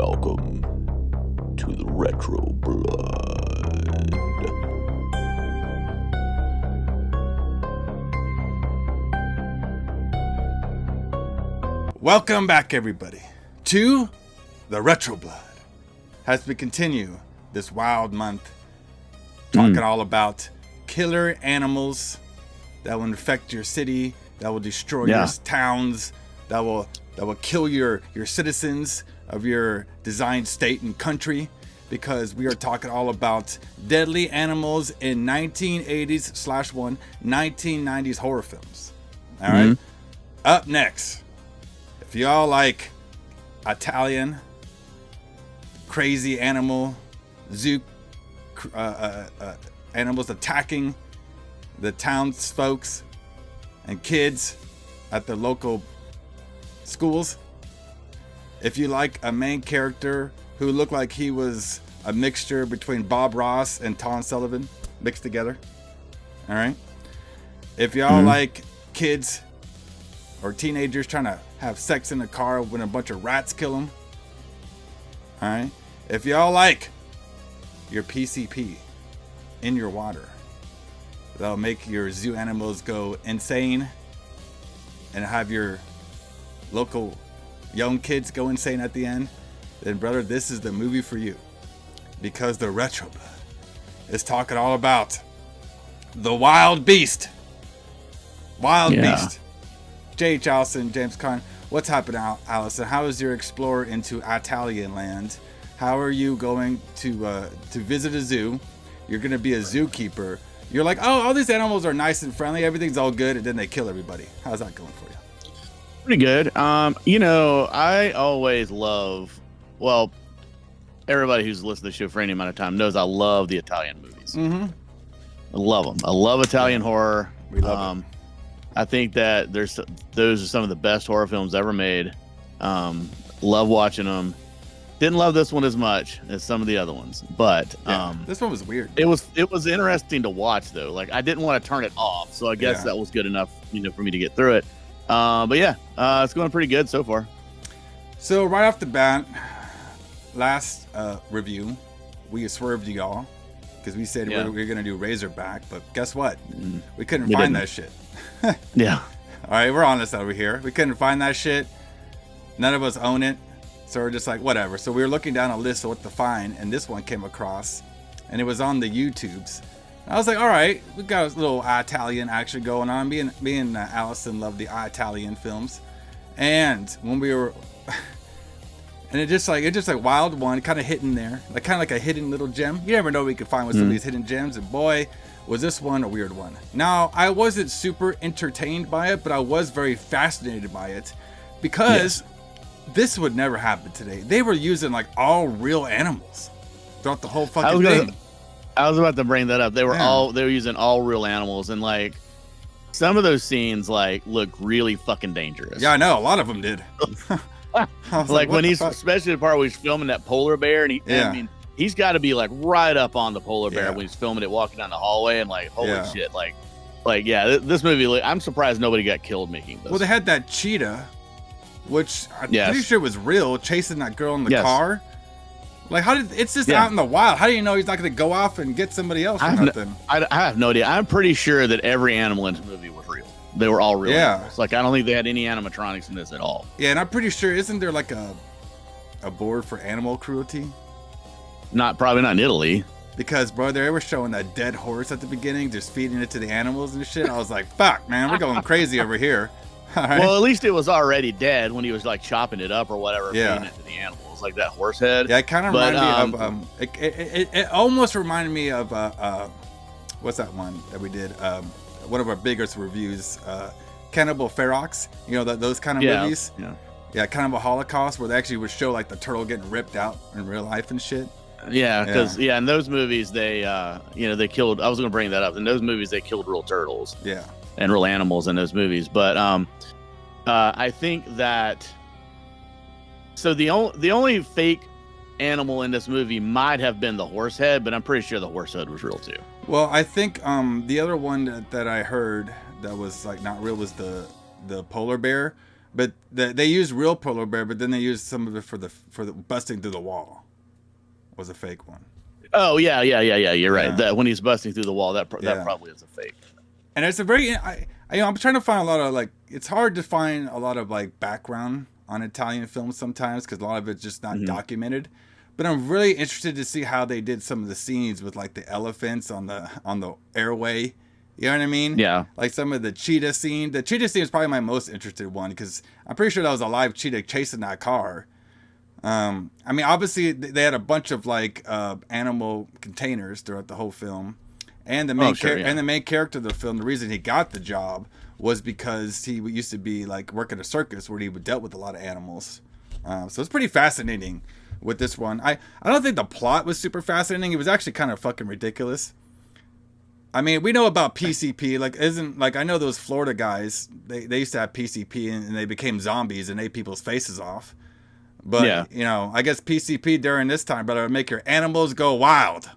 Welcome to the Retro Blood. Welcome back, everybody, to the Retro Blood. As we continue this wild month, talking all about killer animals that will infect your city, that will destroy your towns, that will kill your citizens of your designed state and country, because we are talking all about deadly animals in 1980s/1990s horror films. All right. Up next, if y'all like Italian crazy animal zoo animals attacking the townsfolks and kids at the local schools, if you like a main character who looked like he was a mixture between Bob Ross and Tom Sullivan mixed together, all right, if y'all like kids or teenagers trying to have sex in a car when a bunch of rats kill them, all right, if y'all like your PCP in your water that'll make your zoo animals go insane and have your local young kids go insane at the end, then brother, this is the movie for you, because the Retro Blood is talking all about the wild beast. Beast. J.H. Alison, James Kline, what's happening, Alison? How is your explorer into Italian land? How are you going to visit a zoo? You're going to be a zookeeper. You're like, oh, all these animals are nice and friendly. Everything's all good. And then they kill everybody. How's that going for you? Pretty good. I always love, everybody who's listened to the show for any amount of time knows I love the Italian movies. I love them. I love Italian horror. We love it. I think that those are some of the best horror films ever made. Love watching them. Didn't love this one as much as some of the other ones, but this one was weird. It was interesting to watch though. Like, I didn't want to turn it off, so I guess that was good enough, for me to get through it. It's going pretty good so far. So right off the bat, last review, we swerved y'all because we said we were going to do Razorback, but guess what? We couldn't find that shit. Yeah. All right, we're honest over here. We couldn't find that shit. None of us own it. So we're just like, whatever. So we were looking down a list of what to find, and this one came across, and it was on the YouTubes. And I was like, all right, we got a little Italian action going on. Me and Alison love the Italian films. And when we were, and it just like Wild One, kind of hidden there, kind of like a hidden little gem. You never know what we could find with some of these hidden gems. And boy, was this one a weird one. Now, I wasn't super entertained by it, but I was very fascinated by it, because this would never happen today. They were using like all real animals throughout the whole fucking thing. I was about to bring that up. They were using all real animals, and like some of those scenes like look really fucking dangerous. Yeah, I know. A lot of them did. like when he's, especially the part where he's filming that polar bear, and he's got to be like right up on the polar bear when he's filming it, walking down the hallway, and like, holy shit, this movie. I'm surprised nobody got killed making this. Well, they had that cheetah, which I'm pretty sure was real, chasing that girl in the car. Like, it's just out in the wild. How do you know he's not going to go off and get somebody else or nothing? I have no idea. I'm pretty sure that every animal in this movie was real. They were all real animals. Like, I don't think they had any animatronics in this at all. Yeah, and I'm pretty sure, isn't there like a board for animal cruelty? Probably not in Italy. Because, bro, they were showing that dead horse at the beginning, just feeding it to the animals and shit. I was like, fuck, man, we're going crazy over here. Right. Well, at least it was already dead when he was like chopping it up or whatever, feeding it to the animals, like that horse head. Yeah, it kind of reminded me of it almost reminded me of what's that one that we did? One of our biggest reviews, Cannibal Ferox. Those kind of movies. Yeah, Cannibal Holocaust, where they actually would show like the turtle getting ripped out in real life and shit. Yeah, because in those movies they they killed. I was going to bring that up. In those movies they killed real turtles. Yeah. And real animals in those movies, but I think that the only fake animal in this movie might have been the horse head, but I'm pretty sure the horse head was real too. Well, I think the other one that I heard that was like not real was the polar bear. but they used real polar bear, but then they used some of it for the busting through the wall. Was a fake one. Oh yeah. You're right. That when he's busting through the wall, that probably is a fake. And it's a very I'm trying to find a lot of like, it's hard to find a lot of like background on Italian films sometimes because a lot of it's just not documented. But I'm really interested to see how they did some of the scenes with like the elephants on the airway. You know what I mean? Yeah. Like some of the cheetah scene. The cheetah scene is probably my most interested one because I'm pretty sure that was a live cheetah chasing that car. I mean, obviously they had a bunch of like animal containers throughout the whole film. And the main and the main character of the film, the reason he got the job was because he used to be like work at a circus where he dealt with a lot of animals. So it's pretty fascinating with this one. I don't think the plot was super fascinating. It was actually kind of fucking ridiculous. I mean, we know about PCP. Like I know those Florida guys. They used to have PCP and they became zombies and ate people's faces off. But you know, I guess PCP during this time, brother, would make your animals go wild.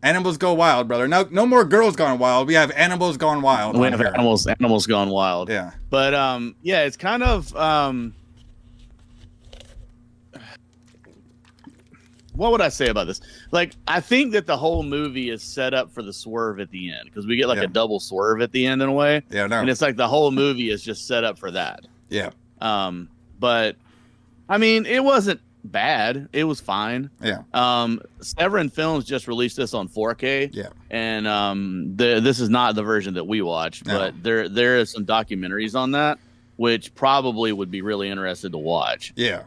Animals go wild, brother. No more girls gone wild. We have animals gone wild. We have animals gone wild. Yeah. But it's kind of what would I say about this? Like, I think that the whole movie is set up for the swerve at the end because we get like a double swerve at the end in a way. Yeah, no. And it's like the whole movie is just set up for that. Yeah. But I mean, it wasn't bad. It was fine. Yeah. Severin Films just released this on 4K. Yeah. And this is not the version that we watched, but there is some documentaries on that, which probably would be really interested to watch. Yeah.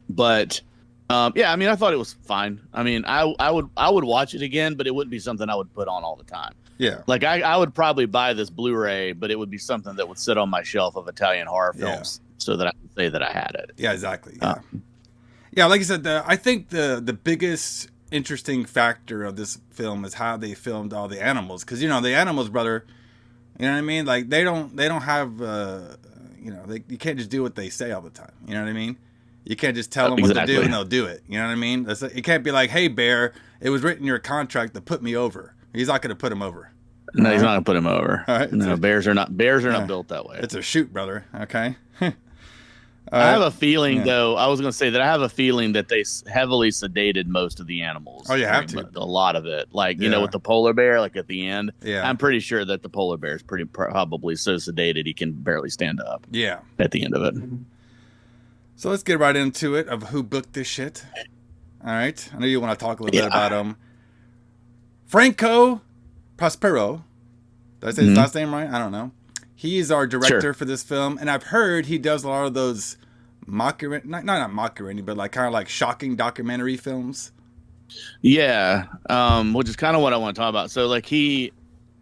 But I mean, I thought it was fine. I mean, I would watch it again, but it wouldn't be something I would put on all the time. Yeah. Like I would probably buy this Blu-ray, but it would be something that would sit on my shelf of Italian horror films. So that I can say that I had it. Yeah, exactly. Yeah, like you said, I think the biggest interesting factor of this film is how they filmed all the animals, because you know the animals, brother. You know what I mean? Like they don't have you can't just do what they say all the time. You know what I mean? You can't just tell them what to do and they'll do it. You know what I mean? It can't be like, hey bear, it was written in your contract to put me over. He's not going to put him over. No, he's not going to put him over. All right. No, bears are not built that way. It's a shoot, brother. Okay. I have a feeling, though. I was going to say that I have a feeling that they heavily sedated most of the animals. Oh, you have to. A lot of it, like you know, with the polar bear, like at the end. Yeah. I'm pretty sure that the polar bear is probably so sedated he can barely stand up. Yeah. At the end of it. So let's get right into it of who booked this shit. All right. I know you want to talk a little bit about him. Franco Prospero. Did I say his last name right? I don't know. He's our director for this film, and I've heard he does a lot of those not mockumentary, but like kind of like shocking documentary films. Yeah, which is kind of what I want to talk about. So like he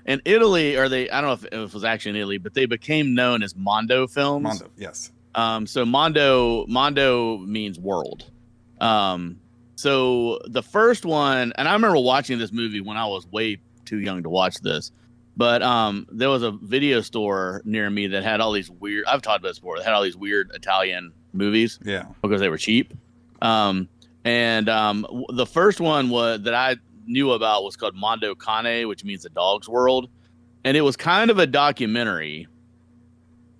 in Italy, I don't know if it was actually in Italy, but they became known as Mondo films. Mondo, yes. So Mondo means world. So the first one, and I remember watching this movie when I was way too young to watch this. But there was a video store near me that had all these weird. I've talked about this before. They had all these weird Italian movies. Yeah. Because they were cheap. The first one that I knew about was called Mondo Cane, which means the dog's world, and it was kind of a documentary.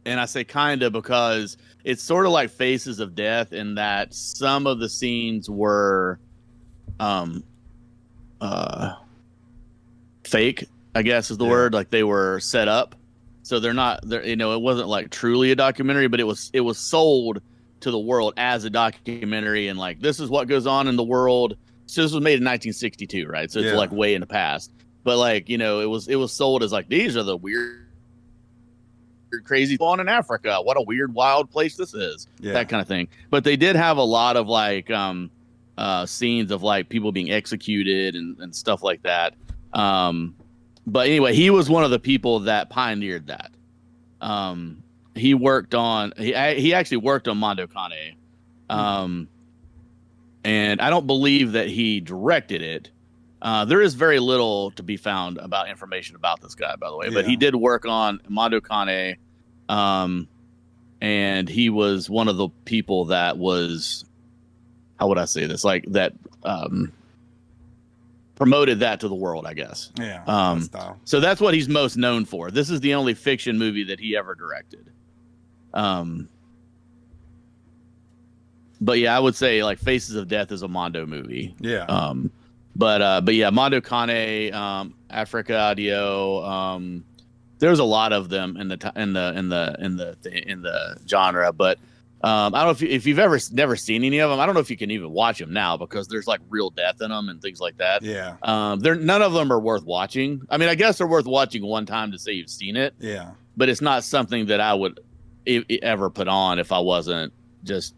And I say kind of because it's sort of like Faces of Death in that some of the scenes were, fake. I guess is the word. Like they were set up, so they're not. It wasn't like truly a documentary, but it was sold to the world as a documentary, and like this is what goes on in the world. So this was made in 1962, right? So it's like way in the past, but like it was sold as like these are the weird, crazy on in Africa. What a weird, wild place this is. That kind of thing. But they did have a lot of like scenes of like people being executed and stuff like that. But anyway, he was one of the people that pioneered that. He actually worked on Mondo Cane. And I don't believe that he directed it. There is very little to be found about information about this guy, by the way, but he did work on Mondo Cane. And he was one of the people that was, how would I say this? Like that, promoted that to the world, I guess. Yeah. So that's what he's most known for. This is the only fiction movie that he ever directed. But yeah, I would say like Faces of Death is a Mondo movie. Yeah. But yeah, Mondo Kane, Africa Audio. There's a lot of them in the genre, but I don't know if you've never seen any of them. I don't know if you can even watch them now because there's like real death in them and things like that. Yeah. None of them are worth watching. I mean, I guess they're worth watching one time to say you've seen it. Yeah. But it's not something that I would ever put on if I wasn't just.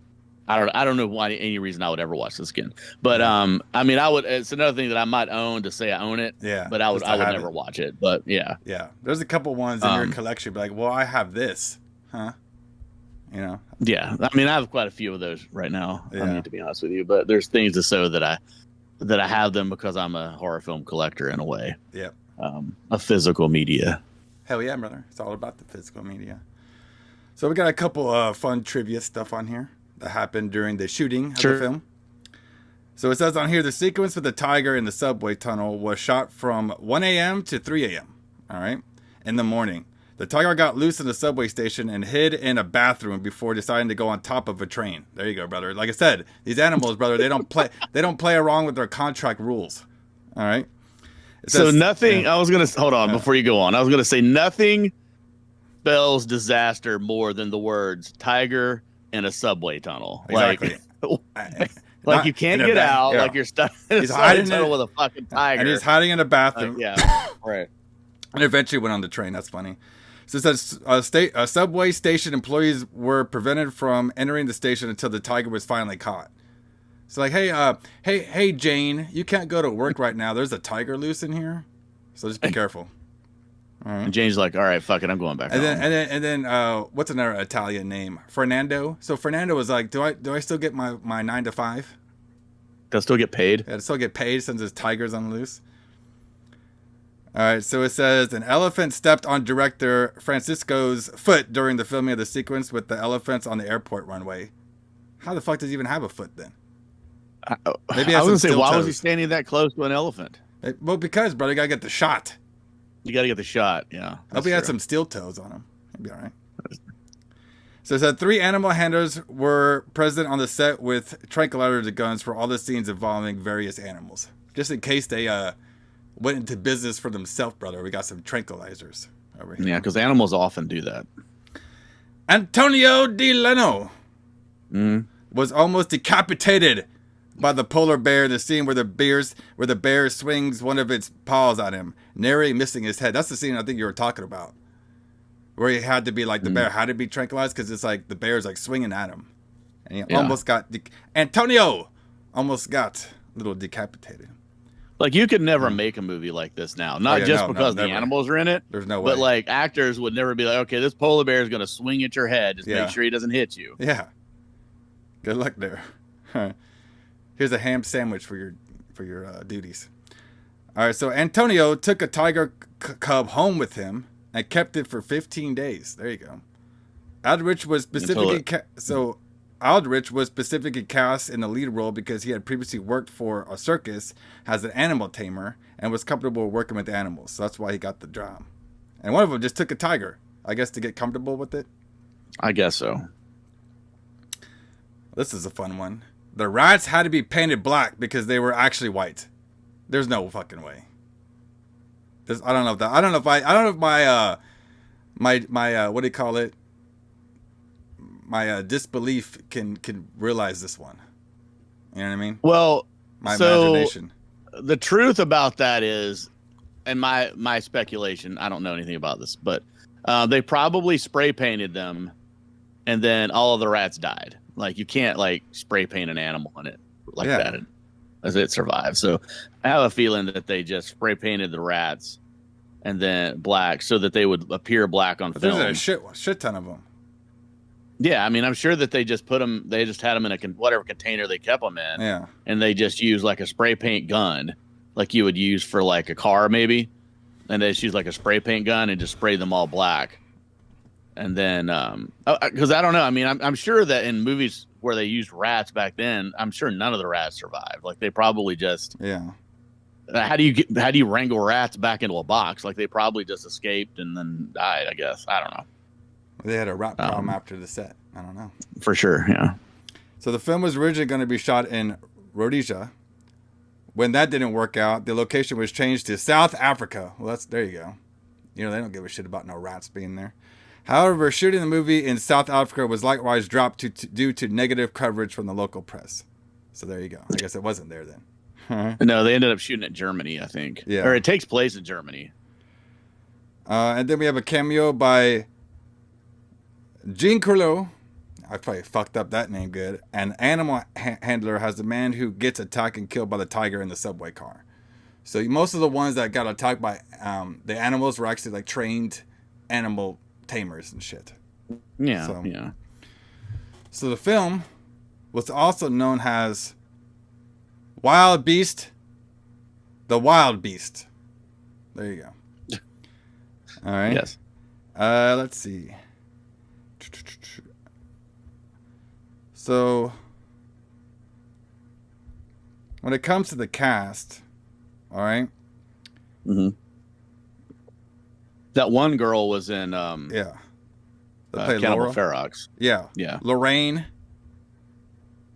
I don't know why any reason I would ever watch this again. But I mean, I would. It's another thing that I might own to say I own it. Yeah. But I would never watch it. But yeah. Yeah. There's a couple ones in your collection. Be like, well, I have this, huh? You know. Yeah. I mean, I have quite a few of those right now. Yeah. I mean, to be honest with you, but there's things to show that I have them because I'm a horror film collector in a way. Yep. A physical media. Hell yeah, brother! It's all about the physical media. So we got a couple fun trivia stuff on here that happened during the shooting of the film. So it says on here, the sequence with the tiger in the subway tunnel was shot from 1 a.m. to 3 a.m. All right, in the morning. The tiger got loose in the subway station and hid in a bathroom before deciding to go on top of a train. There you go, brother. Like I said, these animals, brother, they don't play. They don't play around with their contract rules. All right. So nothing. Yeah. I was gonna hold on before you go on. I was gonna say nothing spells disaster more than the words tiger in a subway tunnel. Exactly. Like you can't get out. Yeah. Like you're stuck in a subway tunnel with a fucking tiger. And he's hiding in a bathroom. Yeah. Right. And eventually went on the train. That's funny. So it says subway station employees were prevented from entering the station until the tiger was finally caught. So like, hey, Jane, you can't go to work right now. There's a tiger loose in here, so just be careful. All right. And Jane's like, all right, fuck it, I'm going back. And then what's another Italian name? Fernando. So Fernando was like, do I still get my 9 to 5? They'll still get paid. Yeah, still get paid since there's tigers on loose. All right, so it says an elephant stepped on director Francisco's foot during the filming of the sequence with the elephants on the airport runway. How the fuck does he even have a foot then? Maybe I was gonna say, why was he standing that close to an elephant? Well, because, brother, you gotta get the shot. You gotta get the shot, yeah. I hope he had some steel toes on him. He'd be all right. So it said 3 animal handlers were present on the set with tranquilizer guns for all the scenes involving various animals. Just in case they went into business for themselves, brother. We got some tranquilizers over here. Yeah, because animals often do that. Antonio Di Leno was almost decapitated by the polar bear in the scene where the bear swings one of its paws at him, narrowly missing his head. That's the scene I think you were talking about, where he had to be like the bear had to be tranquilized because it's like the bear's like swinging at him, and he almost got Antonio almost got a little decapitated. Like you could never make a movie like this now, not because the animals are in it. There's no way. But like actors would never be like, okay, this polar bear is gonna swing at your head. Just make sure he doesn't hit you. Yeah. Good luck there. Here's a ham sandwich for your duties. All right, so Antonio took a tiger cub home with him and kept it for 15 days. There you go. Aldrich was specifically cast in the lead role because he had previously worked for a circus as an animal tamer and was comfortable working with animals. So that's why he got the job. And one of them just took a tiger, I guess, to get comfortable with it. I guess so. This is a fun one. The rats had to be painted black because they were actually white. There's no fucking way. I don't know if my what do you call it? My disbelief can realize this one. You know what I mean? Well, my imagination. The truth about that is, and my speculation, I don't know anything about this, but they probably spray painted them, and then all of the rats died. Like you can't like spray paint an animal in it like that as it survives. So I have a feeling that they just spray painted the rats and then black so that they would appear black on film. There's a shit ton of them. Yeah, I mean, I'm sure that they just put them. They just had them in whatever container they kept them in. Yeah, and they just used like a spray paint gun, like you would use for like a car maybe, and they just use like a spray paint gun and just spray them all black. And then, because I don't know, I mean, I'm sure that in movies where they used rats back then, I'm sure none of the rats survived. Like they probably just How do you wrangle rats back into a box? Like they probably just escaped and then died. I guess I don't know. They had a rat problem after the set. I don't know. For sure, yeah. So the film was originally going to be shot in Rhodesia. When that didn't work out, the location was changed to South Africa. Well, there you go. You know, they don't give a shit about no rats being there. However, shooting the movie in South Africa was likewise dropped due to negative coverage from the local press. So there you go. I guess it wasn't there then. No, they ended up shooting at Germany, I think. Yeah. Or it takes place in Germany. And then we have a cameo by Jean Curlo. I probably fucked up that name good. An animal handler has the man who gets attacked and killed by the tiger in the subway car. So most of the ones that got attacked by the animals were actually like trained animal tamers and shit. Yeah, yeah. So the film was also known as Wild Beast, the Wild Beast. There you go. All right. Yes. Let's see. So when it comes to the cast, all right. Mm-hmm. That one girl was in yeah. Cannibal Ferox. Yeah. Yeah. Lorraine.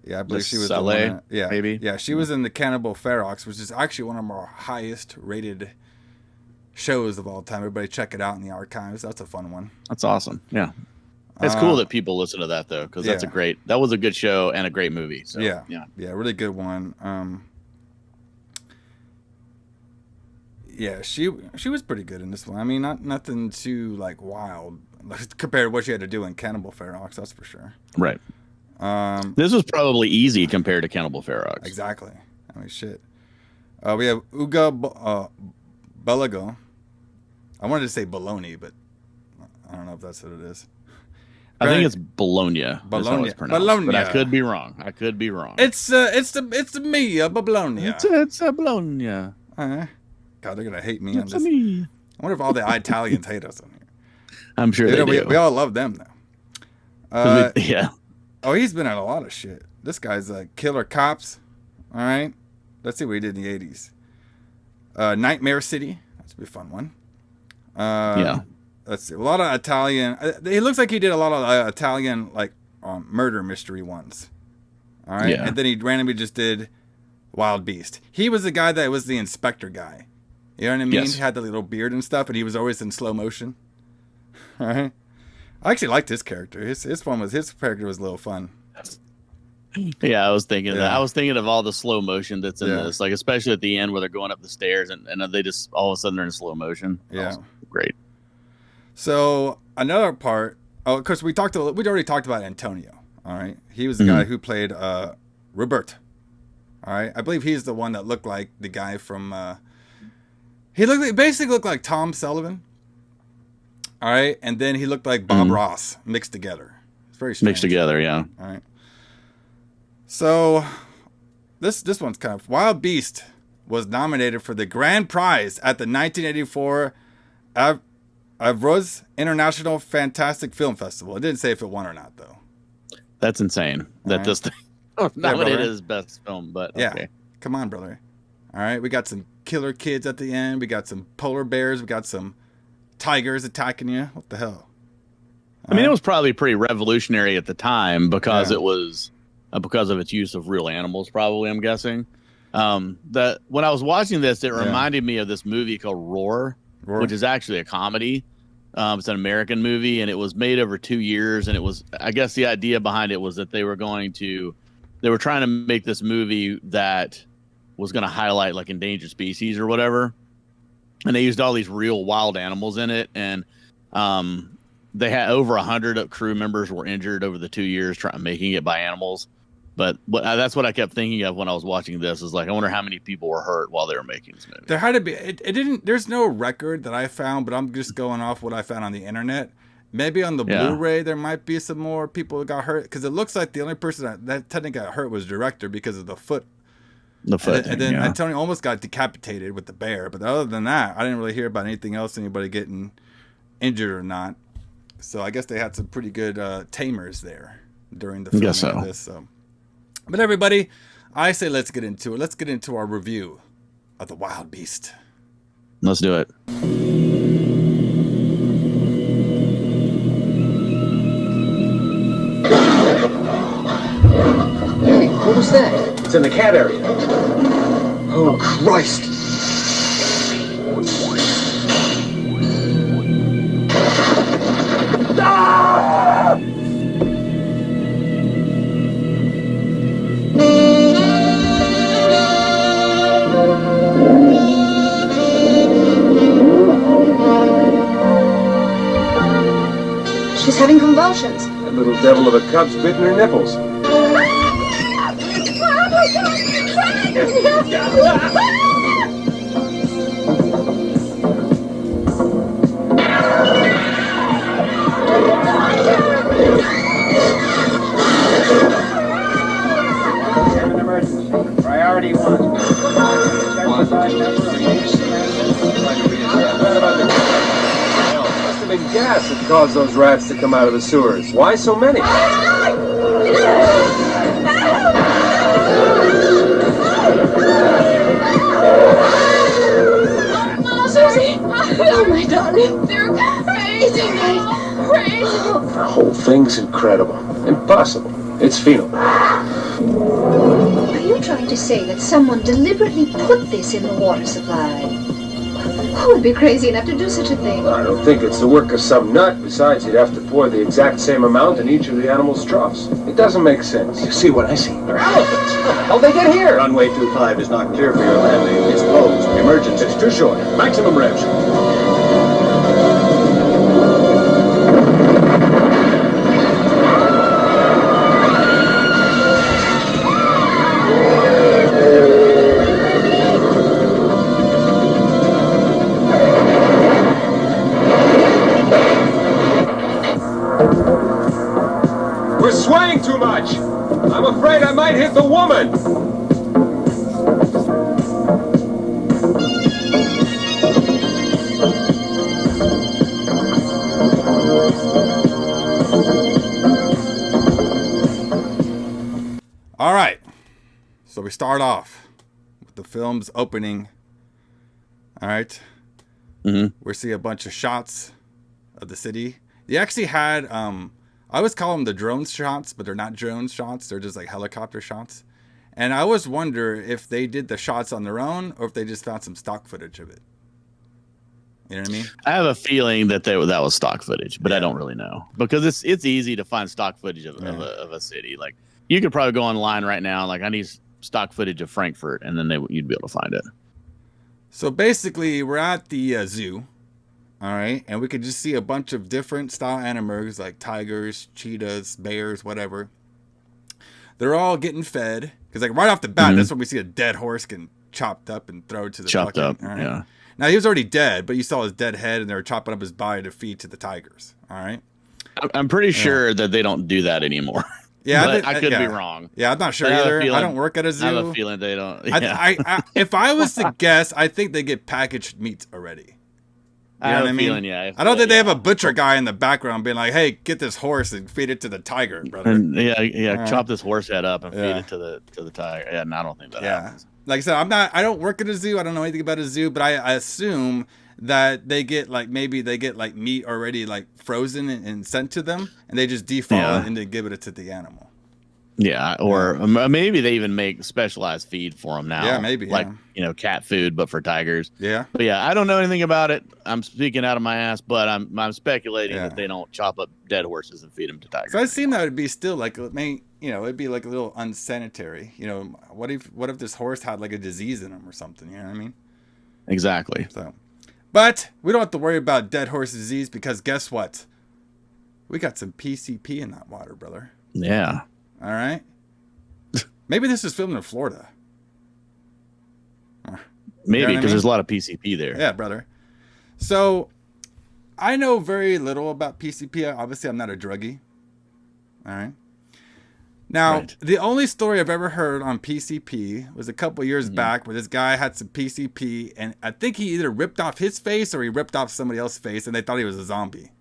Yeah, I believe she was the one. Yeah. Maybe. Yeah, she was in the Cannibal Ferox, which is actually one of our highest rated shows of all time. Everybody check it out in the archives. That's a fun one. That's awesome. Yeah. It's cool that people listen to that though, because that was a good show and a great movie. So, yeah, yeah, really good one. Yeah, she was pretty good in this one. I mean, nothing too like wild compared to what she had to do in Cannibal Ferox. That's for sure. Right. This was probably easy compared to Cannibal Ferox. Exactly. I mean, shit. We have Uga Belago. I wanted to say Bologna, but I don't know if that's what it is. I think it's Bologna. Bologna. But I could be wrong. It's the Mia Bologna. It's a Bologna. God, they're gonna hate me on this. I wonder if all the Italians hate us on here. I'm sure they do. We all love them though. Yeah. Oh, he's been in a lot of shit. This guy's Killer Cops. All right. Let's see what he did in the 80s. Nightmare City. That's be a fun one. Yeah. Let's see. A lot of Italian. He looks like he did a lot of Italian murder mystery ones. All right. Yeah. And then he randomly just did Wild Beast. He was the guy that was the inspector guy. You know what I mean? Yes. He had the little beard and stuff, and he was always in slow motion. All right. I actually liked his character. His character was a little fun. Yeah, I was thinking that. I was thinking of all the slow motion that's in this, like especially at the end where they're going up the stairs and they just all of a sudden they're in slow motion. Yeah, great. So another part. Oh, of course we'd already talked about Antonio. All right, he was the guy who played Robert. All right, I believe he's the one that looked like the guy from. He basically looked like Tom Sullivan. All right, and then he looked like Bob Ross mixed together. It's very strange. Mixed together, yeah. All right. So, this one's kind of Wild Beast was nominated for the grand prize at the 1984 Avroz International Fantastic Film Festival. It didn't say if it won or not, though. That's insane. That this thing nominated as best film, but okay. Come on, brother. All right, we got some killer kids at the end. We got some polar bears. We got some tigers attacking you. What the hell? I mean, it was probably pretty revolutionary at the time because it was because of its use of real animals. Probably, I'm guessing. That when I was watching this, it reminded me of this movie called Roar, which is actually a comedy. It's an American movie, and it was made over 2 years. And it was, I guess, the idea behind it was that they were trying to make this movie that was going to highlight like endangered species or whatever. And they used all these real wild animals in it. And they had over 100 crew members were injured over the 2 years making it by animals. But that's what I kept thinking of when I was watching this is like, I wonder how many people were hurt while they were making this movie. There had to be, it didn't, there's no record that I found, but I'm just going off what I found on the internet. Maybe on the Blu-ray, there might be some more people who got hurt. Because it looks like the only person that technically got hurt was director because of the foot. And then Antonio almost got decapitated with the bear. But other than that, I didn't really hear about anything else, anybody getting injured or not. So I guess they had some pretty good tamers there during the filming of this. So. But everybody, I say let's get into it. Let's get into our review of The Wild Beast. Let's do it. What's that? It's in the cat area. Oh, Christ. Ah! She's having convulsions. That little devil of a cub's bitten her nipples. Have an emergency. Priority 1. Must have been gas that caused those rats to come out of the sewers. Why so many? Susie! Oh, my darling. They're crazy. Crazy. The whole thing's incredible. Impossible. It's phenol. Are you trying to say that someone deliberately put this in the water supply? Who would be crazy enough to do such a thing? I don't think it's the work of some nut. Besides, you'd have to pour the exact same amount in each of the animals' troughs. It doesn't make sense. You see what I see? They're elephants. How'd they get here? Runway 25 is not clear for your landing. It's closed. Emergency. It's too short. Maximum revs. We're swaying too much. I'm afraid I might hit the woman. All right. So we start off with the film's opening. All right. We see a bunch of shots of the city. They actually had, I always call them the drone shots, but they're not drone shots. They're just like helicopter shots. And I always wonder if they did the shots on their own or if they just found some stock footage of it. You know what I mean? I have a feeling that that was stock footage, but I don't really know because it's easy to find stock footage of a city. Like you could probably go online right now, like I need stock footage of Frankfurt, and then you'd be able to find it. So basically, we're at the zoo, all right, and we could just see a bunch of different style animals like tigers, cheetahs, bears, whatever. They're all getting fed because, like, right off the bat, that's when we see a dead horse getting chopped up and thrown to the chopped up. All right? Yeah. Now he was already dead, but you saw his dead head, and they were chopping up his body to feed to the tigers. All right. I'm pretty sure that they don't do that anymore. Yeah, I could be wrong. Yeah, I'm not sure either. I don't work at a zoo. I have a feeling they don't. Yeah. I if I was to guess, I think they get packaged meats already. You know what I mean? Feeling, yeah. I don't think they have a butcher guy in the background being like, "Hey, get this horse and feed it to the tiger, brother." And chop this horse head up and feed it to the tiger. Yeah, and I don't think that happens. Like I said, I don't work at a zoo. I don't know anything about a zoo, but I assume that they get maybe they get meat already frozen and sent to them, and they just default it and then give it to the animal. Yeah, or maybe they even make specialized feed for them now. Yeah, maybe cat food, but for tigers. Yeah, but I don't know anything about it. I'm speaking out of my ass, but I'm speculating that they don't chop up dead horses and feed them to tigers. So I seem that would be still it'd be a little unsanitary. What if this horse had a disease in him or something? You know what I mean? Exactly. So, but we don't have to worry about dead horse disease because guess what? We got some PCP in that water, brother. Yeah. All right. Maybe this is filmed in Florida. Maybe because there's a lot of PCP there. Yeah, brother. So I know very little about PCP. Obviously, I'm not a druggie. All right. Now, the only story I've ever heard on PCP was a couple years back where this guy had some PCP, and I think he either ripped off his face or he ripped off somebody else's face, and they thought he was a zombie.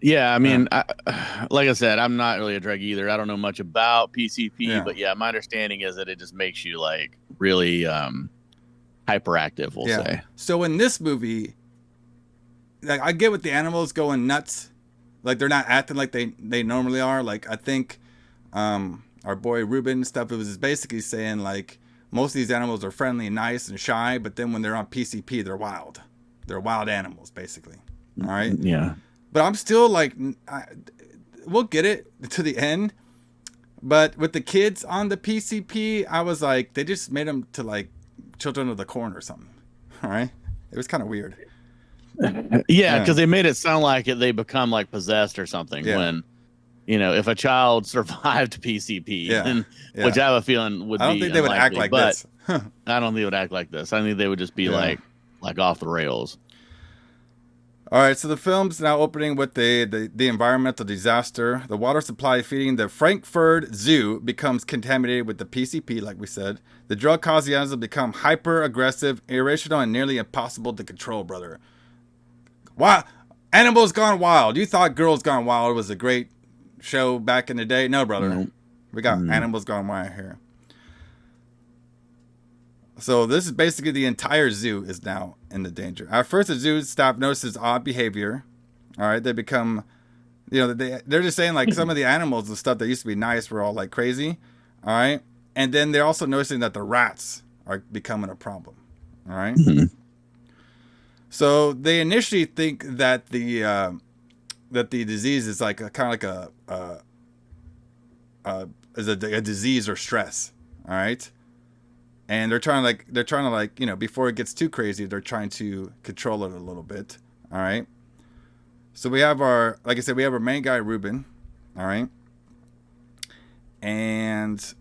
Yeah, I mean, like I said, I'm not really a drug either. I don't know much about PCP, but my understanding is that it just makes you really hyperactive, we'll say. So in this movie, I get with the animals going nuts. They're not acting like they normally are. I think, I our boy Ruben and stuff, it was just basically saying like most of these animals are friendly and nice and shy, but then when they're on PCP, they're wild. They're wild animals, basically. All right. Yeah. But I'm still like, we'll get it to the end. But with the kids on the PCP, I was like, they just made them to like Children of the Corn or something. All right. It was kind of weird. Yeah, because they made it sound like they become like possessed or something when, if a child survived PCP, which I have a feeling would be. I don't think they would act like this. I don't think they would act like this. I think they would just be like off the rails. All right, so the film's now opening with the environmental disaster. The water supply feeding the Frankfurt Zoo becomes contaminated with the PCP, like we said. The drug-causing animals become hyper-aggressive, irrational, and nearly impossible to control, brother. Wow, Animals Gone Wild. You thought Girls Gone Wild was a great show back in the day? No, brother. Nope. We got Animals Gone Wild here. So this is basically the entire zoo is now in the danger. At first, the zoo staff notices odd behavior. All right, they become, they're just saying like some of the animals and stuff that used to be nice were all like crazy. All right, and then they're also noticing that the rats are becoming a problem. All right. So they initially think that the disease is like kind of like a disease or stress. All right. And they're trying to before it gets too crazy, they're trying to control it a little bit. All right. So we have our main guy, Ruben. All right. And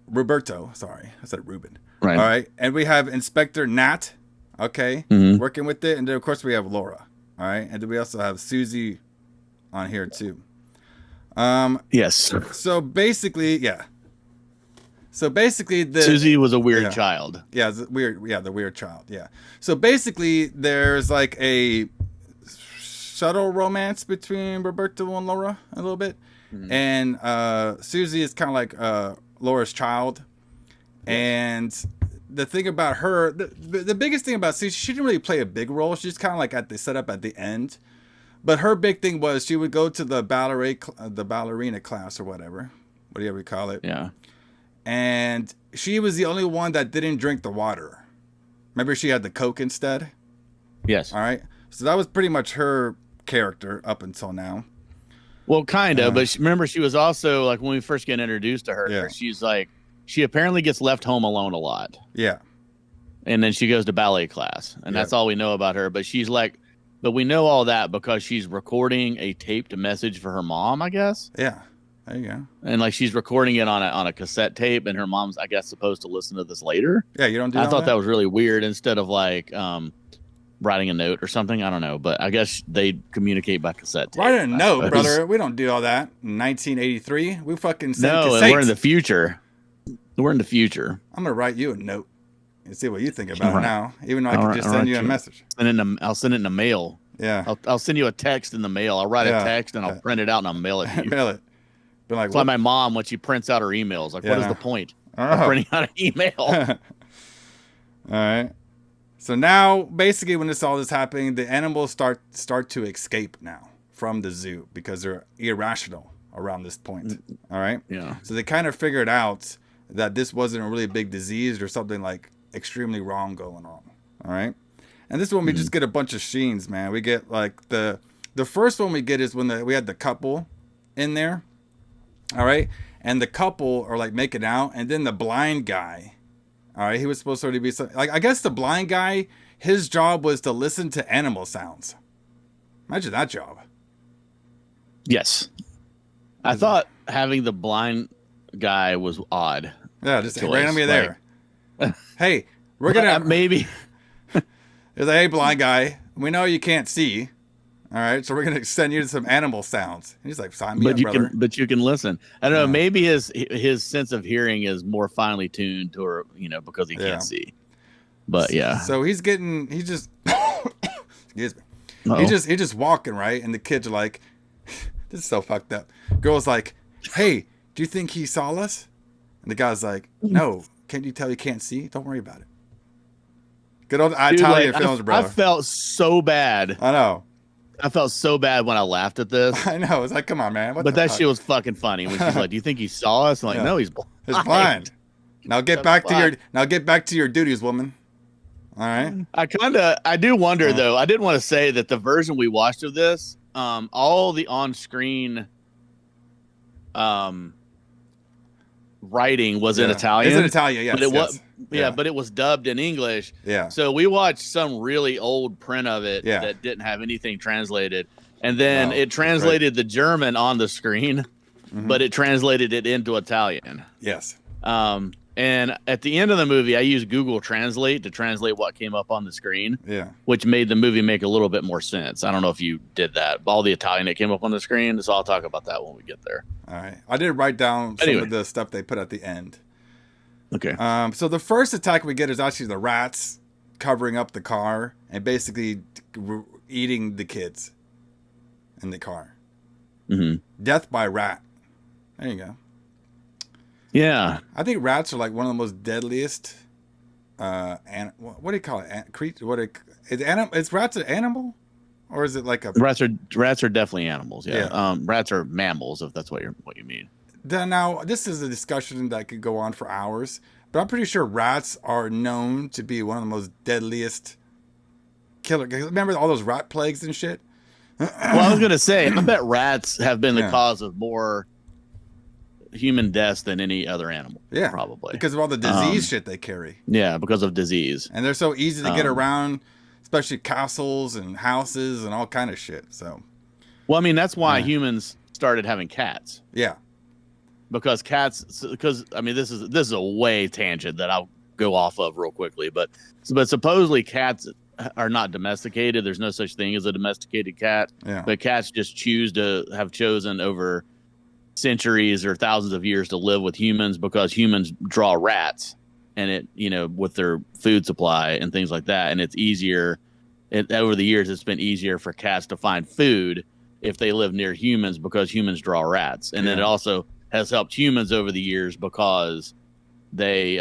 Roberto. Sorry. I said Ruben. Right. All right. And we have Inspector Nat. Okay. Working with it. And then, of course, we have Laura. All right. And then we also have Susie on here, too. Yes. So basically, Susie was a weird child. Yeah, the weird child. Yeah. So basically, there's like a subtle romance between Roberto and Laura a little bit, and Susie is kind of like Laura's child. And the thing about her, the biggest thing about Susie, she didn't really play a big role. She's kind of like at the setup at the end, but her big thing was she would go to the ballerina class or whatever you call it. Yeah. And she was the only one that didn't drink the water. Remember, she had the Coke instead? Yes. All right. So that was pretty much her character up until now. Well, kind of. But remember, she was also, like, when we first get introduced to her, she's like, she apparently gets left home alone a lot. Yeah. And then she goes to ballet class. And that's all we know about her. But she's like, but we know all that because she's recording a taped message for her mom, I guess. Yeah. There you go. And like she's recording it on a cassette tape, and her mom's, I guess, supposed to listen to this later. Yeah, you don't do. I thought that was really weird. Instead of like writing a note or something, I don't know, but I guess they communicate by cassette tape. Write a note, brother. We don't do all that. In 1983, we fucking send cassettes. And we're in the future. We're in the future. I'm gonna write you a note and see what you think about it now. Even though I can just send you a message. I'll send it in the mail. Yeah. I'll send you a text in the mail. I'll write a text and I'll print it out and I'll mail it to you. Mail it. But like, that's why my mom, when she prints out her emails, like, what is the point of printing out an email? All right. So now, basically, when all this happening, the animals start to escape now from the zoo because they're irrational around this point. All right. Yeah. So they kind of figured out that this wasn't a really big disease or something like extremely wrong going on. All right. And this one we just get a bunch of scenes, man. We get like the first one we get is when we had the couple in there. All right. And the couple are like making out. And then the blind guy. All right. He was supposed to be like, I guess the blind guy, his job was to listen to animal sounds. Imagine that job. Yes. I thought having the blind guy was odd. Yeah. Just randomly there. Hey, we're going to maybe. It's like, hey, blind guy, we know you can't see. All right, so we're gonna send you some animal sounds. And he's like, sign me up, brother. But you can listen. I don't know. Maybe his sense of hearing is more finely tuned to her, because he can't see. But yeah. So he's just excuse me. He's just walking, right? And the kids are like, this is so fucked up. Girl's like, hey, do you think he saw us? And the guy's like, no. Can't you tell he can't see? Don't worry about it. Good old Italian films, brother. I felt so bad. I know. I felt so bad when I laughed at this. I know. It's like, come on, man. But that shit was fucking funny when she's like, "Do you think he saw us?" I'm like, no, he's blind. He's blind. Now get back to your duties, woman. All right. I do wonder though. I did want to say that the version we watched of this, all the on-screen writing was in Italian. It's in Italian, yes. But it was dubbed in English. Yeah. So we watched some really old print of it that didn't have anything translated. And then it translated the German on the screen, but it translated it into Italian. Yes. And at the end of the movie, I used Google Translate to translate what came up on the screen. Yeah. Which made the movie make a little bit more sense. I don't know if you did that. All the Italian that came up on the screen. So I'll talk about that when we get there. All right. I did write down some of the stuff they put at the end. Okay. So the first attack we get is actually the rats covering up the car and basically eating the kids in the car. Mm-hmm. Death by rat. There you go. Yeah. I think rats are like one of the most deadliest. What do you call it? Creature? Is rats an animal, or is it like a rats are definitely animals? Yeah. Rats are mammals, if that's what you mean. Now, this is a discussion that could go on for hours, but I'm pretty sure rats are known to be one of the most deadliest killer. Remember all those rat plagues and shit? Well, I was going to say, I bet rats have been the cause of more human deaths than any other animal. Yeah, probably. Because of all the disease shit they carry. Yeah, because of disease. And they're so easy to get around, especially castles and houses and all kind of shit. So, well, I mean, that's why humans started having cats. Yeah. Because I mean, this is a way tangent that I'll go off of real quickly, but supposedly cats are not domesticated. There's no such thing as a domesticated cat. Yeah. But cats just have chosen over centuries or thousands of years to live with humans because humans draw rats and it, with their food supply and things like that. And it's easier. Over the years, it's been easier for cats to find food if they live near humans because humans draw rats. And then it also has helped humans over the years because they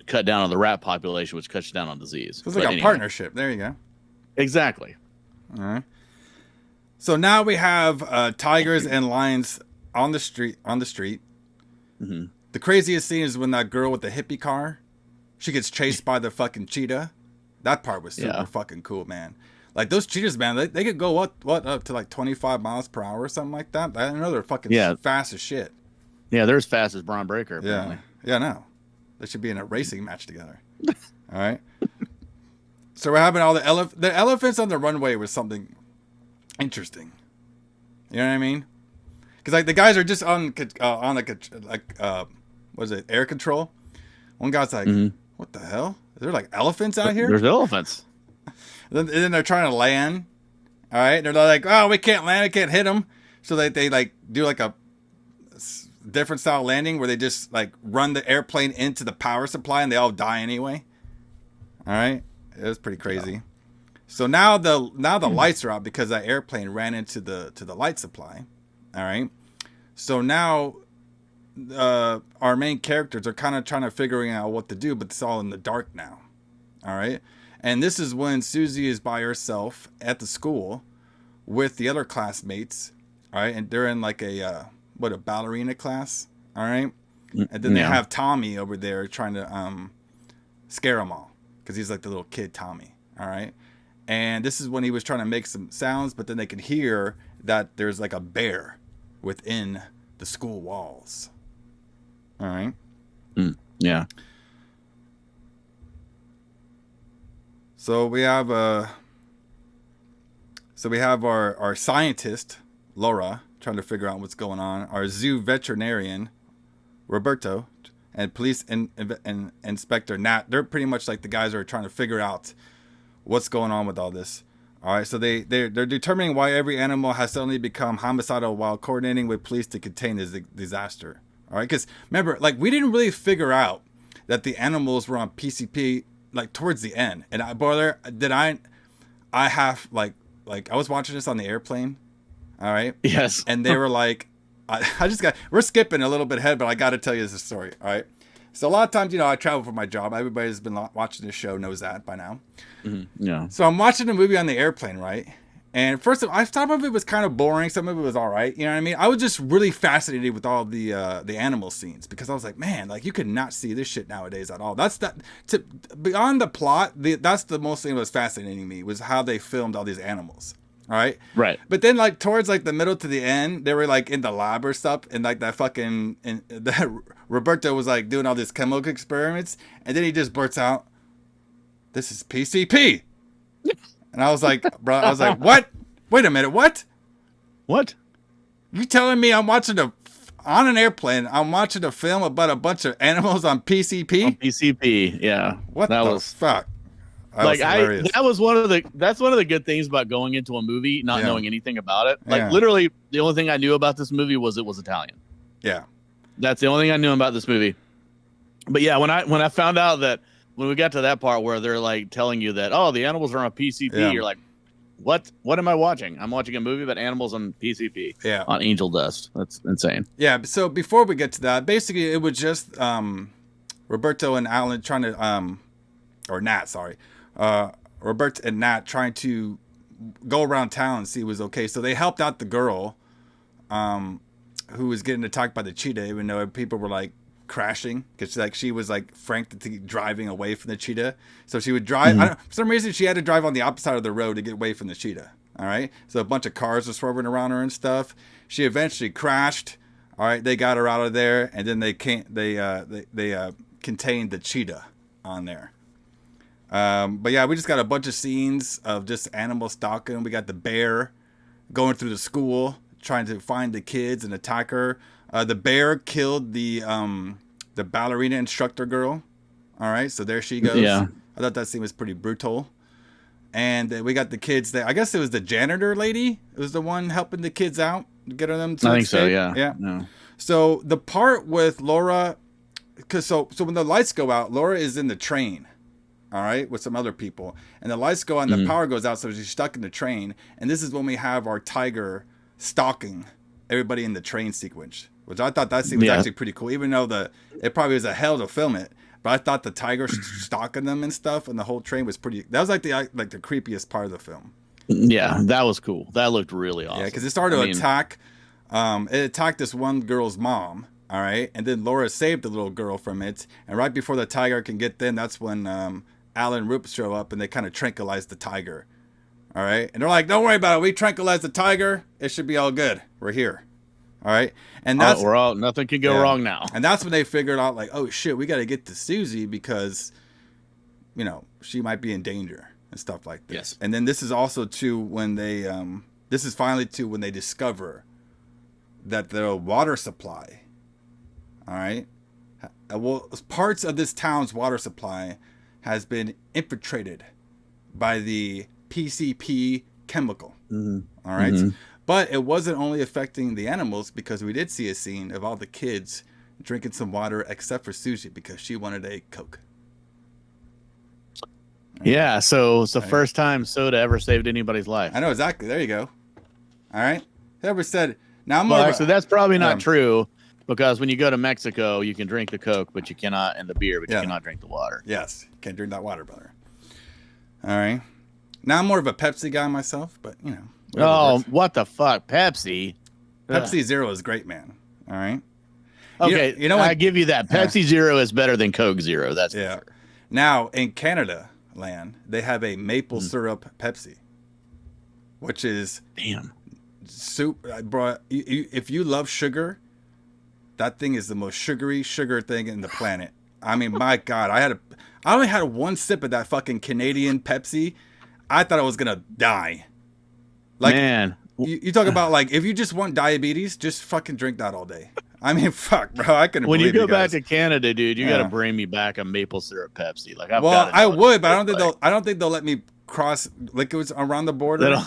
cut down on the rat population, which cuts down on disease. So it's like a partnership. There you go. Exactly. All right. So now we have tigers and lions on the street. Mm-hmm. The craziest scene is when that girl with the hippie car, she gets chased by the fucking cheetah. That part was super fucking cool, man. Like those cheetahs, man, they could go up to like 25 miles per hour or something like that. I know they're fucking fast as shit. Yeah, they're as fast as Braun Breaker. Apparently. Yeah, no. They should be in a racing match together. All right. So we're having all the elephants on the runway was something interesting. You know what I mean? Because like the guys are just on what is it, air control? One guy's like, what the hell? Is there like elephants out here? There's elephants. And then they're trying to land. All right. They're like, oh, we can't land. We can't hit them. So they like do like a different style landing where they just like run the airplane into the power supply and they all die anyway. All right. It was pretty crazy. Yeah. So now the lights are out because that airplane ran into the light supply. All right. So now our main characters are kind of trying to figuring out what to do, but it's all in the dark now. All right. And this is when Susie is by herself at the school with the other classmates. All right. And they're in like a ballerina class. All right. And then they have Tommy over there trying to scare them all because he's like the little kid Tommy. All right. And this is when he was trying to make some sounds, but then they can hear that there's like a bear within the school walls. All right. Yeah. So we have our scientist Laura trying to figure out what's going on. Our zoo veterinarian Roberto and police and inspector Nat. They're pretty much like the guys who are trying to figure out what's going on with all this. All right, so they're determining why every animal has suddenly become homicidal while coordinating with police to contain this disaster. All right, because remember, like we didn't really figure out that the animals were on PCP like towards the end. And I was watching this on the airplane. All right. Yes. And they were like, we're skipping a little bit ahead, but I got to tell you this story. All right. So a lot of times, I travel for my job. Everybody who's been watching this show knows that by now. Mm-hmm. Yeah. So I'm watching the movie on the airplane, right? And first of all, I thought some of it was kind of boring. Some of it was all right. You know what I mean? I was just really fascinated with all the animal scenes because I was like, man, like you could not see this shit nowadays at all. Beyond the plot, that's the most thing that was fascinating me was how they filmed all these animals. All right. Right. But then like towards like the middle to the end, they were like in the lab or stuff. And like that fucking, and that Roberto was like doing all these chemical experiments. And then he just blurts out, "This is PCP." And I was like, bro, I was like, what? Wait a minute, what? What? You telling me I'm watching on an airplane, I'm watching a film about a bunch of animals on PCP? On PCP, yeah. What the fuck? That's one of the good things about going into a movie, not knowing anything about it. Like literally the only thing I knew about this movie was it was Italian. Yeah. That's the only thing I knew about this movie. But yeah, when I found out that when we got to that part where they're like telling you that, oh, the animals are on PCP, you're like, what am I watching? I'm watching a movie about animals on PCP. Yeah. On Angel Dust. That's insane. Yeah. So before we get to that, basically it was just Roberto and Alan trying to or Nat, sorry. Roberto and Nat trying to go around town and see what was okay. So they helped out the girl who was getting attacked by the cheetah, even though people were like crashing because like she was like frantically driving away from the cheetah. So she would drive. For some reason, she had to drive on the opposite side of the road to get away from the cheetah. All right. So a bunch of cars were swerving around her and stuff. She eventually crashed. All right. They got her out of there, and then they contained the cheetah on there. But yeah, we just got a bunch of scenes of just animal stalking. We got the bear going through the school trying to find the kids and attack her. The bear killed the ballerina instructor girl. All right, so there she goes. Yeah. I thought that scene was pretty brutal. And we got the kids there. I guess it was the janitor lady. It was the one helping the kids out, getting them to I think escape. so, yeah. Yeah. No. So the part with Laura, because so when the lights go out, Laura is in the train. All right, with some other people, and the lights go on, the power goes out, so she's stuck in the train. And this is when we have our tiger stalking everybody in the train sequence, which I thought that scene was actually pretty cool, even though it probably was a hell to film it. But I thought the tiger stalking them and stuff, and the whole train was pretty. That was like the creepiest part of the film. Yeah, that was cool. That looked really awesome. Yeah, because it started to attack. It attacked this one girl's mom. All right, and then Laura saved the little girl from it. And right before the tiger can get them, that's when Alan and Roop show up, and they kind of tranquilize the tiger. All right, and they're like, "Don't worry about it. We tranquilized the tiger. It should be all good. We're here." All right, and that's nothing can go wrong now. And that's when they figured out, like, oh shit, we got to get to Susie because, you know, she might be in danger and stuff like this. Yes. And then this is also too when they this is finally too when they discover that the water supply, all right, well, parts of this town's water supply has been infiltrated by the PCP chemical. All right. But it wasn't only affecting the animals, because we did see a scene of all the kids drinking some water except for Susie because she wanted a Coke. Yeah, so it's the first time soda ever saved anybody's life. I know, exactly. There you go. All right. Whoever said, now I'm actually, that's probably not true, because when you go to Mexico, you can drink the Coke, but you cannot, and the beer, but you cannot drink the water. Yes. Can't drink that water, brother. All right. Now I'm more of a Pepsi guy myself, but, you know. Oh, what the fuck? Pepsi? Pepsi Zero is great, man. All right. Okay, you know what? I give you that. Pepsi Zero is better than Coke Zero. That's for sure. Now, in Canada land, they have a maple syrup Pepsi, which is soup. Bro, if you love sugar, that thing is the most sugary sugar thing in the planet. I mean, my God, I only had one sip of that fucking Canadian Pepsi. I thought I was gonna die. Like, man, you talk about, like, if you just want diabetes, just fucking drink that all day. I mean, fuck, bro. I couldn't. When believe you go back to Canada, dude, you got to bring me back a maple syrup Pepsi. Like, I would, but I don't think they'll let me cross liquids around the border.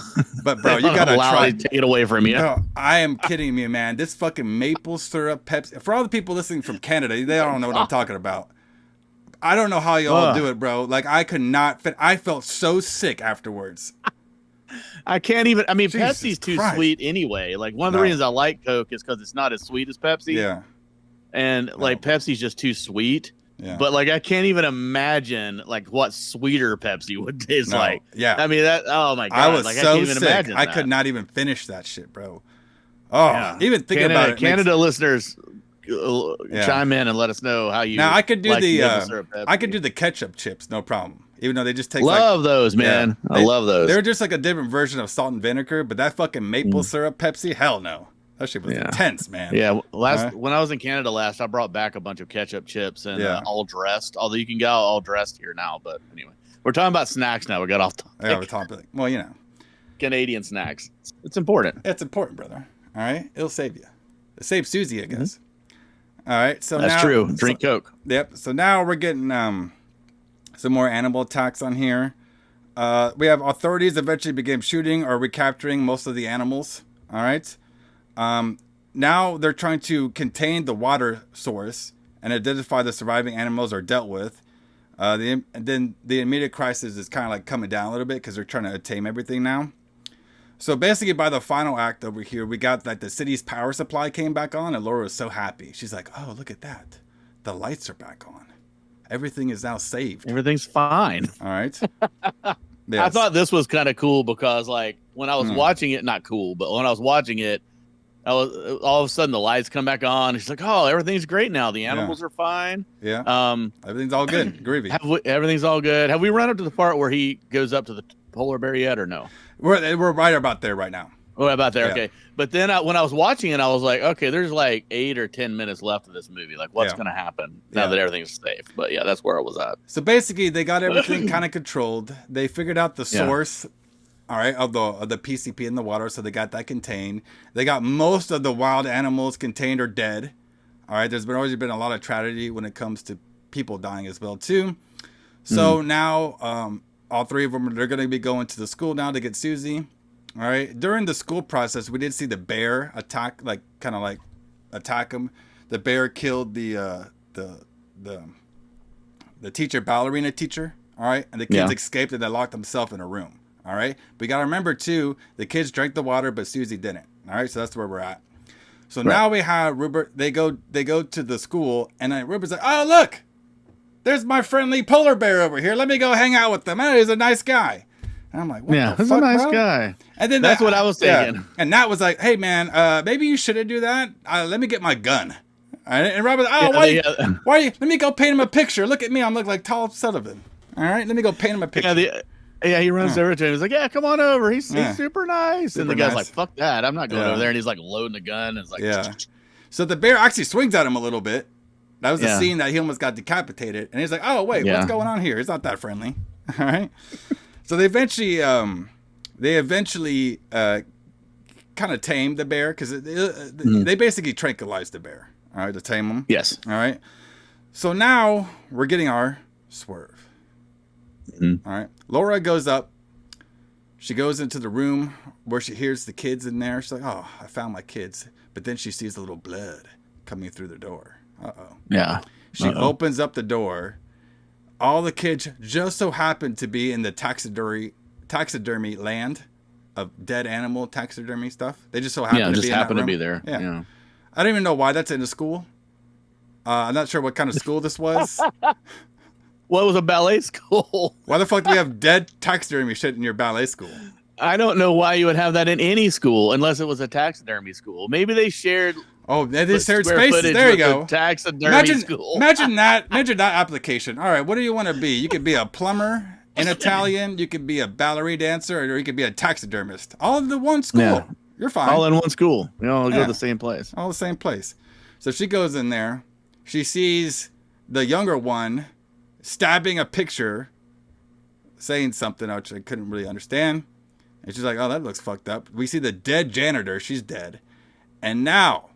But bro, you gotta try. Take it away from you. Bro, I am kidding me, man. This fucking maple syrup Pepsi. For all the people listening from Canada, they don't know what I'm talking about. I don't know how y'all do it, bro. Like, I could not fit. I felt so sick afterwards. I can't even. I mean, Jesus Pepsi's too sweet anyway. Like, one of the reasons I like Coke is because it's not as sweet as Pepsi. Yeah. And like Pepsi's just too sweet. But like, I can't even imagine like what sweeter Pepsi would taste like. Yeah. I mean, that, oh my God. I was like, so I can't even sick. imagine I that. could not even finish that shit, bro. Oh, even thinking about it. Canada listeners, chime in and let us know how you. Now I could do the I could do the ketchup chips, no problem. Even though they just take those, man. Yeah, I love those. They're just like a different version of salt and vinegar, but that fucking maple syrup Pepsi, hell no. That shit was intense, man. Yeah, when I was in Canada last, I brought back a bunch of ketchup chips and all dressed. Although you can get all dressed here now, but anyway, we're talking about snacks now. We got off topic. Yeah, we're talking. Well, you know, Canadian snacks. It's important. It's important, brother. All right, it'll save you. It saves Susie, I guess. All right, so that's true. Drink Coke. Yep. So now we're getting some more animal attacks on here. We have authorities eventually begin shooting or recapturing most of the animals. All right. Now they're trying to contain the water source and identify the surviving animals are dealt with. And then the immediate crisis is kind of like coming down a little bit because they're trying to tame everything now. So basically, by the final act over here, we got that the city's power supply came back on, and Laura was so happy. She's like, "Oh, look at that! The lights are back on. Everything is now saved. Everything's fine." All right. Yes. I thought this was kind of cool because, like, when I was watching it, not cool, but when I was watching it, all of a sudden the lights come back on. She's like, "Oh, everything's great now. The animals are fine. Yeah. Everything's all good. Groovy. Everything's all good." Have we run up to the part where he goes up to the polar bear yet, or no? We're right about there right now. Oh, about there. Yeah. Okay. But then when I was watching it, I was like, okay, there's like 8 or 10 minutes left of this movie. Like, what's going to happen now that everything's safe? But yeah, that's where I was at. So basically, they got everything kind of controlled. They figured out the source, all right, of the PCP in the water. So they got that contained. They got most of the wild animals contained or dead. All right. There's always been a lot of tragedy when it comes to people dying as well too. So now, all 3 of them, they're going to be going to the school now to get Susie. All right. During the school process, we did see the bear attack him. The bear killed the teacher, ballerina teacher. All right. And the kids escaped and they locked themselves in a room. All right. But you got to remember too, the kids drank the water, but Susie didn't. All right. So that's where we're at. So now we have Rupert. They go to the school and then Rupert's like, "Oh, look, there's my friendly polar bear over here. Let me go hang out with him. Oh, he's a nice guy." And I'm like, what the fuck, he's a nice guy. And then that's what I was thinking. Yeah. And Nat was like, "Hey, man, maybe you shouldn't do that. Let me get my gun." And Robert, why? Let me go paint him a picture. Look at me. I'm looking like Tall Sullivan. All right, let me go paint him a picture. Yeah, he runs over to him. He's like, "Yeah, come on over. He's super nice." And the guy's like, "Fuck that. I'm not going over there." And he's like loading the gun. And it's like, So the bear actually swings at him a little bit. That was the scene that he almost got decapitated. And he's like, "Oh, wait, what's going on here? He's not that friendly." All right. So they eventually kind of tamed the bear because they basically tranquilized the bear. All right, to tame him. Yes. All right. So now we're getting our swerve. All right. Laura goes up. She goes into the room where she hears the kids in there. She's like, "Oh, I found my kids." But then she sees a little blood coming through the door. Uh-oh. Yeah. She opens up the door. All the kids just so happen to be in the taxidermy land of dead animal taxidermy stuff. They just so happen to be there. Yeah. I don't even know why that's in the school. I'm not sure what kind of school this was. Well, it was a ballet school. Why the fuck do we have dead taxidermy shit in your ballet school? I don't know why you would have that in any school unless it was a taxidermy school. Maybe they shared. Oh, they shared spaces. There you go. Taxidermy school. Imagine that application. All right, what do you want to be? You could be a plumber in Italian. You could be a ballerina dancer, or you could be a taxidermist. All in the one school. Yeah. You're fine. All in one school. You all go to the same place. All the same place. So she goes in there. She sees the younger one stabbing a picture, saying something which I couldn't really understand. And she's like, "Oh, that looks fucked up." We see the dead janitor. She's dead. And now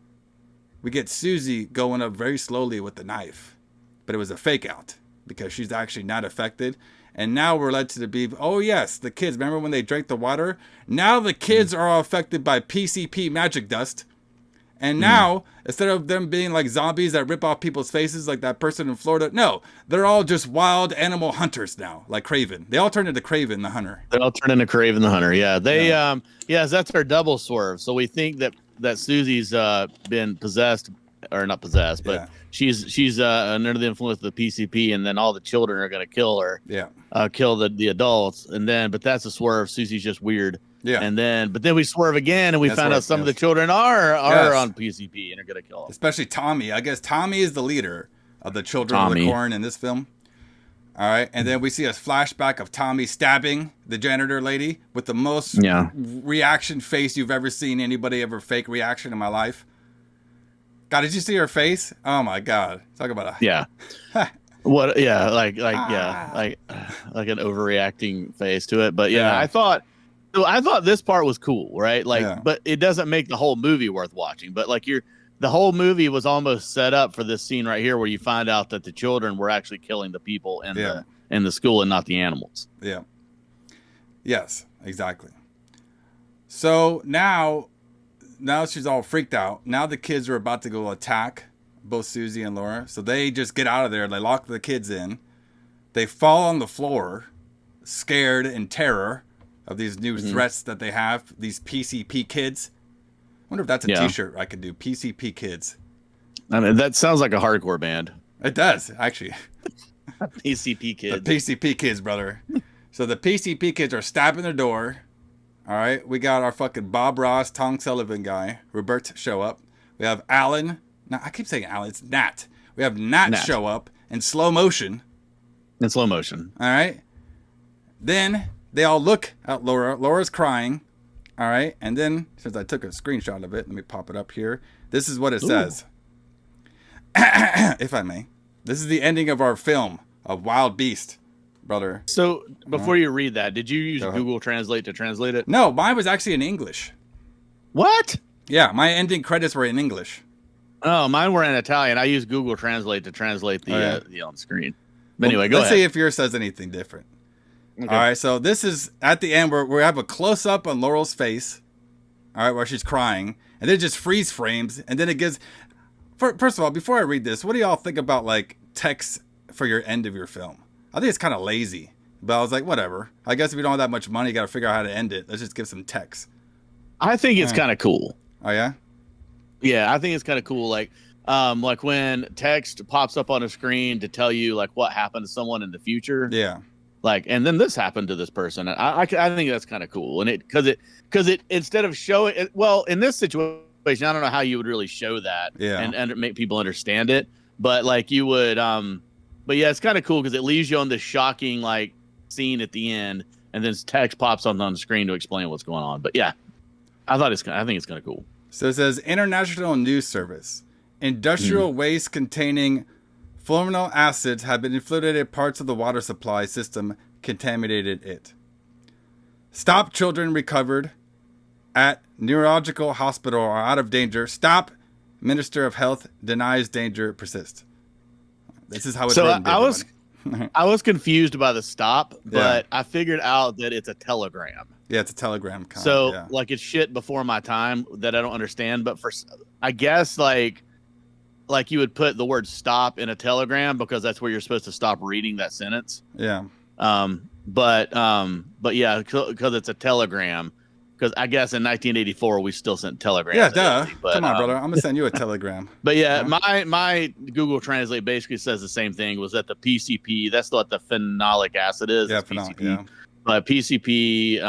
we get Susie going up very slowly with the knife. But it was a fake out because she's actually not affected. And now we're led to believe, oh, yes, the kids. Remember when they drank the water? Now the kids are all affected by PCP magic dust. And now, instead of them being like zombies that rip off people's faces like that person in Florida, no, they're all just wild animal hunters now, like Craven. They all turn into Craven the Hunter. They all turn into Craven the Hunter, yeah. Yes, that's our double swerve. So we think that Susie's been possessed or not possessed, but she's under the influence of the PCP, and then all the children are going to kill her. Yeah. Kill the adults, but that's a swerve. Susie's just weird. Yeah. But then we swerve again, and we found out some of the children are on PCP and are going to kill them. Especially Tommy. I guess Tommy is the leader of the children of the corn in this film. All right, and then we see a flashback of Tommy stabbing the janitor lady with the most reaction face you've ever seen anybody ever fake reaction in my life. God, did you see her face? Oh my God! Talk about what? Yeah, like an overreacting face to it. But I thought this part was cool, right? But it doesn't make the whole movie worth watching. But the whole movie was almost set up for this scene right here, where you find out that the children were actually killing the people in the school and not the animals. Yeah. Yes, exactly. So now she's all freaked out. Now the kids are about to go attack both Susie and Laura. So they just get out of there. They lock the kids in. They fall on the floor, scared in terror of these new threats that they have. These PCP kids. I wonder if that's a T-shirt I could do. PCP kids. I mean, that sounds like a hardcore band. It does, actually. PCP kids. The PCP kids, brother. So the PCP kids are stabbing their door. All right. We got our fucking Bob Ross, Tom Sullivan guy, Robert, show up. We have Alan. No, I keep saying Alan. It's Nat. We have Nat show up in slow motion. All right. Then they all look at Laura. Laura's crying. All right, and then, since I took a screenshot of it, let me pop it up here. This is what it says. If I may. This is the ending of our film of Wild Beast, brother. So, before you read that, did you use Google Translate to translate it? No, mine was actually in English. What? Yeah, my ending credits were in English. Oh, mine were in Italian. I used Google Translate to translate the on screen. But anyway, go ahead. Let's see if yours says anything different. Okay. All right, so this is at the end where we have a close-up on Laurel's face, all right, where she's crying, and then it just freeze frames, and then it gives... First of all, before I read this, what do y'all think about, text for your end of your film? I think it's kind of lazy, but I was like, whatever. I guess if you don't have that much money, you got to figure out how to end it. Let's just give some text. I think it's kind of cool. Oh, yeah? Yeah, I think it's kind of cool. Like when text pops up on a screen to tell you, what happened to someone in the future. Yeah. And then this happened to this person. I think that's kind of cool. And because it instead of showing it, well, in this situation, I don't know how you would really show that and make people understand it. But you would, but yeah, it's kind of cool because it leaves you on this shocking scene at the end, and then text pops on the screen to explain what's going on. But yeah, I think it's kind of cool. So it says International News Service, industrial waste containing fluminal acids have been infiltrated parts of the water supply system, contaminated it. Stop children recovered at neurological hospital are out of danger. Stop Minister of Health denies danger persists. This is how it's written. I was confused by the stop, but I figured out that it's a telegram. Yeah, it's a telegram. It's shit before my time that I don't understand. But I guess you would put the word stop in a telegram because that's where you're supposed to stop reading that sentence. Yeah. But yeah, because it's a telegram. Because I guess in 1984 we still sent telegrams. Yeah, duh. Come on, brother. I'm gonna send you a telegram. But yeah, my Google Translate basically says the same thing. Was that the PCP? That's what the phenolic acid is. Yeah, PCP. Yeah. But PCP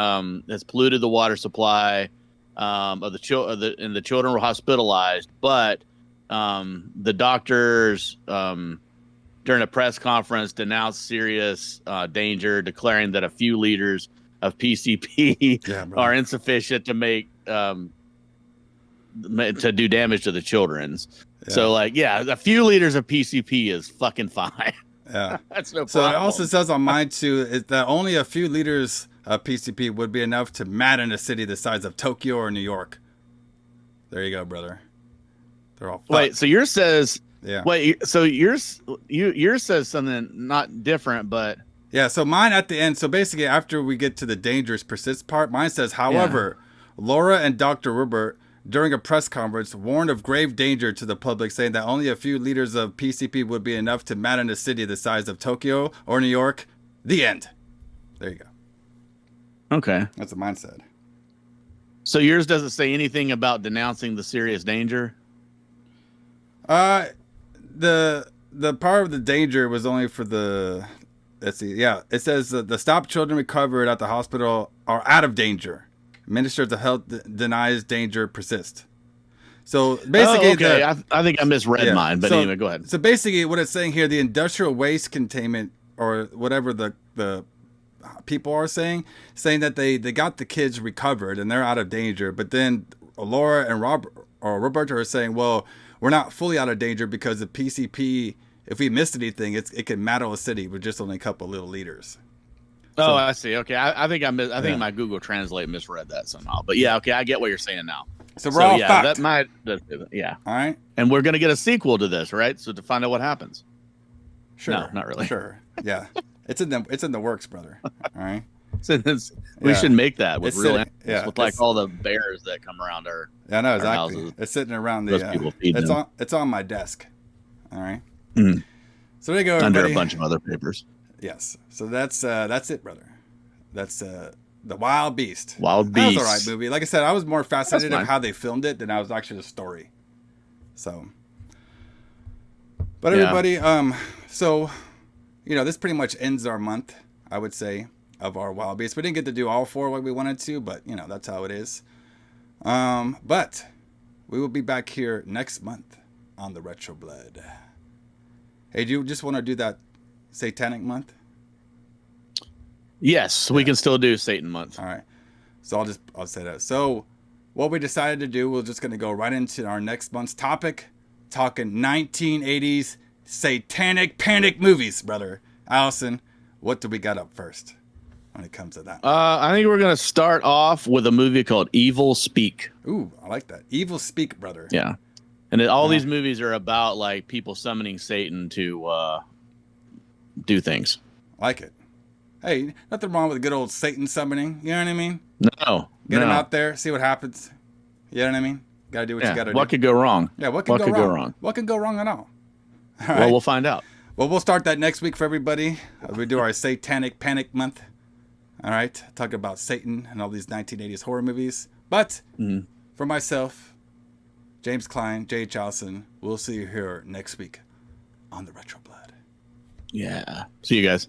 has polluted the water supply and the children were hospitalized. But the doctors during a press conference denounced serious danger, declaring that a few liters of PCP are insufficient to make to do damage to the children's. Yeah. So a few liters of PCP is fucking fine. Yeah, that's no problem. So it also says on mine too is that only a few liters of PCP would be enough to madden a city the size of Tokyo or New York. There you go, brother. They're all fucked. Wait. So yours says Yeah. Wait, so yours says something not different, but yeah. So mine at the end. So basically, after we get to the dangerous persist part, mine says, however, Laura and Dr. Robert, during a press conference, warned of grave danger to the public, saying that only a few liters of PCP would be enough to madden a city the size of Tokyo or New York. The end. There you go. Okay. That's what mine said. So yours doesn't say anything about denouncing the serious danger? The part of the danger was only for the. Let's see. Yeah, it says the stop children recovered at the hospital are out of danger. Minister of Health denies danger persists. So basically, okay. I think I misread mine, but anyway, go ahead. So basically, what it's saying here, the industrial waste containment or whatever the people are saying that they got the kids recovered and they're out of danger, but then Laura and Roberto are saying, well, we're not fully out of danger because the PCP, if we missed anything, it can mattle a city with just only a couple little liters. Oh, I see. Okay, I think I think my Google Translate misread that somehow. But yeah, okay, I get what you're saying now. So we're all fucked. That might, all right. And we're gonna get a sequel to this, right? So to find out what happens. Sure. No, not really. Sure. Yeah, it's in the works, brother. All right. We should make that with real animals, with like all the bears that come around our. Yeah, I know exactly. Houses. It's sitting around the. People feed them. It's on my desk. All right. Mm. So there you go. Everybody. Under a bunch of other papers. Yes. So that's it, brother. That's The Wild Beast. Wild Beast. That was all right movie. Like I said, I was more fascinated of how they filmed it than I was actually the story. So, but everybody, so, this pretty much ends our month, I would say, of our Wild Beast. We didn't get to do all 4 like we wanted to, but that's how it is. But we will be back here next month on the Retro Blood. Hey, do you just want to do that Satanic month? Yes, we can still do Satan month. All right. So I'll say that. So what we decided to do, we're just going to go right into our next month's topic, talking 1980s satanic panic movies, brother. Alison, what do we got up first when it comes to that? I think we're going to start off with a movie called Evil Speak. Ooh, I like that. Evil Speak, brother. Yeah. And all these movies are about like people summoning Satan to do things. Like it. Hey, nothing wrong with good old Satan summoning. You know what I mean? No. Get him out there, see what happens. You know what I mean? Got to do what you got to do. What could go wrong? Yeah, what could go wrong? What could go wrong at all? All right. Well, we'll find out. Well, we'll start that next week for everybody. We do our Satanic Panic Month. All right. Talk about Satan and all these 1980s horror movies. But for myself, James Kline, J.H. Alison, we'll see you here next week on the Retro Blood. Yeah. See you guys.